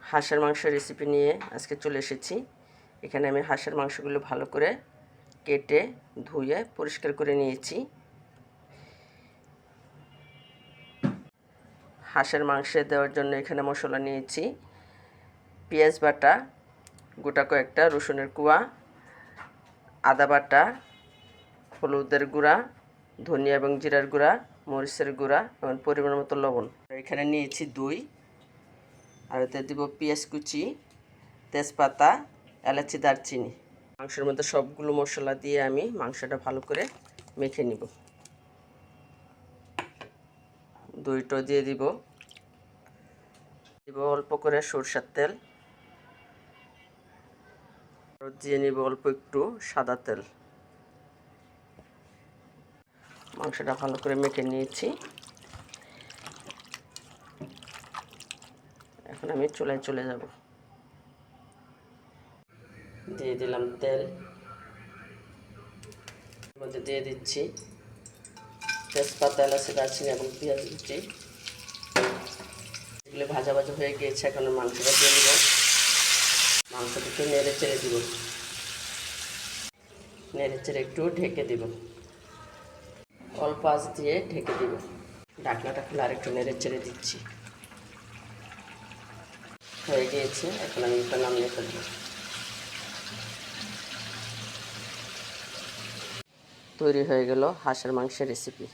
হাঁসের মাংসের রেসিপি নিয়ে আজকে চলে এসেছি। এখানে আমি হাঁসের মাংসগুলো ভালো করে কেটে ধুয়ে পরিষ্কার করে নিয়েছি। হাঁসের মাংসে দেওয়ার জন্য এখানে মশলা নিয়েছি পেঁয়াজ বাটা, গোটা কয়েকটা রসুনের কোয়া, আদা বাটা, হলুদের গুঁড়া, ধনিয়া এবং জিরার গুঁড়া, মরিচের গুঁড়া এবং পরিমাণ মতো লবণ। এখানে নিয়েছি দই, আর এতে দিব পেঁয়াজ কুচি, তেজপাতা, এলাচি, দারচিনি। মাংসের মধ্যে সবগুলো মশলা দিয়ে আমি মাংসটা ভালো করে মেখে নিব। দইটা দিয়ে দিব অল্প করে সরষের তেল, দিয়ে নিব অল্প একটু সাদা তেল। মাংসটা ভালো করে মেখে নিয়েছি। এখন আমি চুলায় চলে যাব। দিয়ে দিলাম তেল, এর মধ্যে দিয়ে দিচ্ছি তেজপাতা, এলাচি, দারচিনি এবং পেঁয়াজ কুচি। এগুলো ভাজা ভাজা হয়ে গিয়েছে। এখন মাংসটা দিয়ে দিব। মাংসটাকে নেড়ে চেড়ে দিব, নেড়ে চেড়ে একটু ঢেকে দিব, অল্প আঁচ দিয়ে ঢেকে দিব। ঢাকনাটা খুলে আর একটু নেড়ে চেড়ে দিচ্ছি। হয়ে গিয়েছে, এখন আমি এটা নামিয়ে ফেলব। তৈরি হয়ে গেল হাঁসের মাংসের রেসিপি।